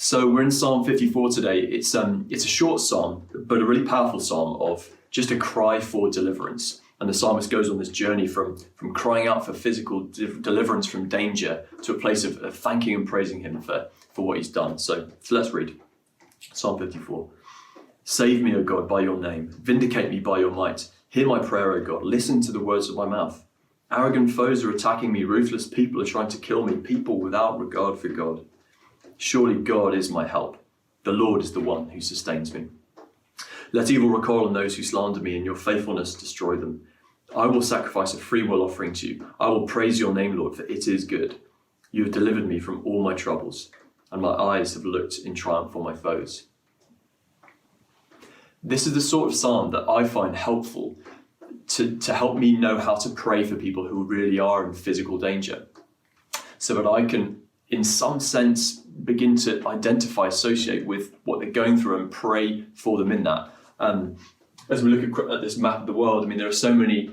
So we're in Psalm 54 today. It's a short psalm, but a really powerful psalm of just a cry for deliverance. And the psalmist goes on this journey from crying out for physical deliverance from danger to a place of thanking and praising him for what he's done. So let's read Psalm 54. Save me, O God, by your name. Vindicate me by your might. Hear my prayer, O God. Listen to the words of my mouth. Arrogant foes are attacking me. Ruthless people are trying to kill me. People without regard for God. Surely God is my help. The Lord is the one who sustains me. Let evil recoil on those who slander me, and your faithfulness destroy them. I will sacrifice a freewill offering to you. I will praise your name, Lord, for it is good. You have delivered me from all my troubles, and my eyes have looked in triumph on my foes. This is the sort of psalm that I find helpful to help me know how to pray for people who really are in physical danger, so that I can, in some sense, begin to identify, associate with what they're going through and pray for them in that. As we look at this map of the world, I mean, there are so many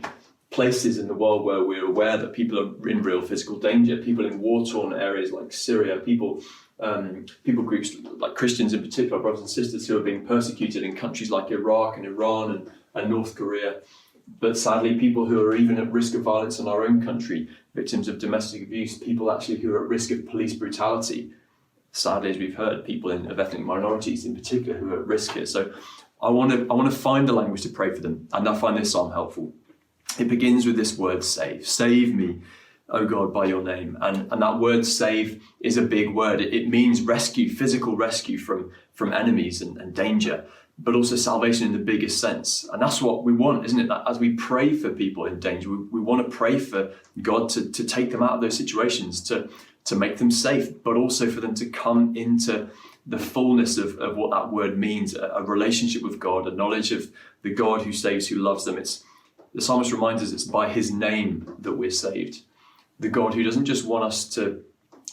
places in the world where we're aware that people are in real physical danger, people in war-torn areas like Syria, people groups like Christians in particular, brothers and sisters who are being persecuted in countries like Iraq and Iran and North Korea. But sadly, people who are even at risk of violence in our own country, victims of domestic abuse, people actually who are at risk of police brutality. Sadly, as we've heard, people of ethnic minorities in particular who are at risk here. So I want to find a language to pray for them, and I find this psalm helpful. It begins with this word save. Save me, O God, by your name. And that word save is a big word. It means rescue, physical rescue from enemies and danger, but also salvation in the biggest sense. And that's what we want, isn't it? That as we pray for people in danger, we want to pray for God to take them out of those situations, to make them safe, but also for them to come into the fullness of what that word means, a relationship with God, a knowledge of the God who saves, who loves them. The psalmist reminds us it's by his name that we're saved. The God who doesn't just want us to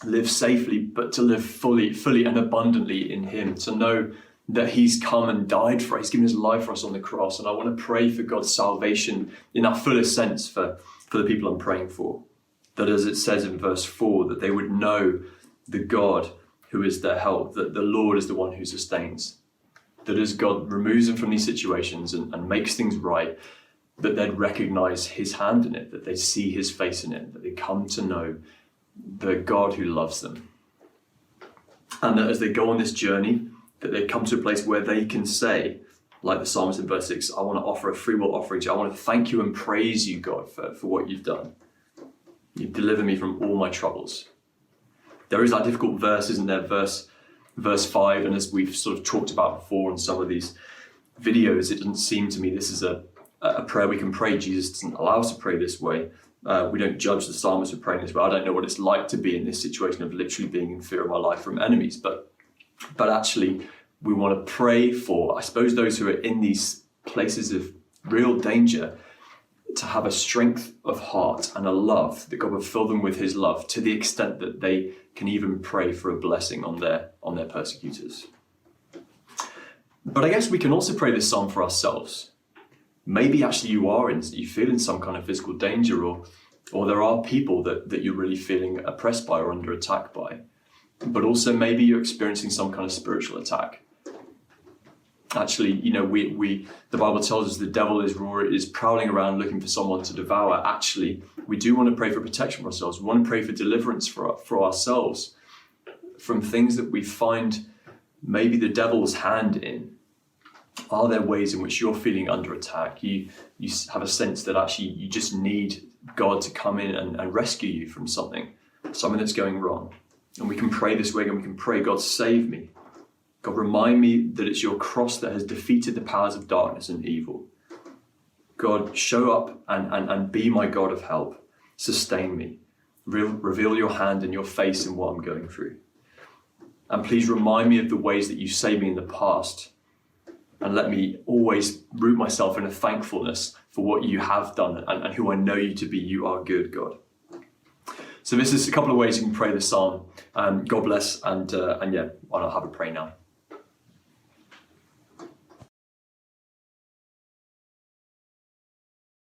live safely, but to live fully and abundantly in him, to know that he's come and died for us, he's given his life for us on the cross. And I want to pray for God's salvation in that fullest sense for the people I'm praying for. That, as it says in verse 4, that they would know the God who is their help, that the Lord is the one who sustains. That as God removes them from these situations and makes things right, that they'd recognize his hand in it, that they see his face in it, that they come to know the God who loves them. And that as they go on this journey, that they come to a place where they can say, like the psalmist in verse 6, I want to offer a freewill offering to you. I want to thank you and praise you, God, for what you've done. You've delivered me from all my troubles. There is that difficult verse, isn't there? Verse 5, and as we've sort of talked about before in some of these videos, it doesn't seem to me this is a prayer we can pray. Jesus doesn't allow us to pray this way. We don't judge the psalmist for praying this way. I don't know what it's like to be in this situation of literally being in fear of my life from enemies, but actually we want to pray for, I suppose, those who are in these places of real danger, to have a strength of heart and a love, that God will fill them with his love to the extent that they can even pray for a blessing on their persecutors. But I guess we can also pray this psalm for ourselves. Maybe actually you feel in some kind of physical danger, or there are people that you're really feeling oppressed by or under attack by. But also maybe you're experiencing some kind of spiritual attack. Actually, the Bible tells us the devil is prowling around looking for someone to devour. Actually, we do want to pray for protection for ourselves. We want to pray for deliverance for ourselves from things that we find maybe the devil's hand in. Are there ways in which you're feeling under attack? You have a sense that actually you just need God to come in and rescue you from something that's going wrong. And we can pray this way, and we can pray, God, save me. God, remind me that it's your cross that has defeated the powers of darkness and evil. God, show up and be my God of help. Sustain me. Reveal your hand and your face in what I'm going through. And please remind me of the ways that you saved me in the past. And let me always root myself in a thankfulness for what you have done and who I know you to be. You are good, God. So this is a couple of ways you can pray this psalm. God bless, and yeah, why not have a pray now?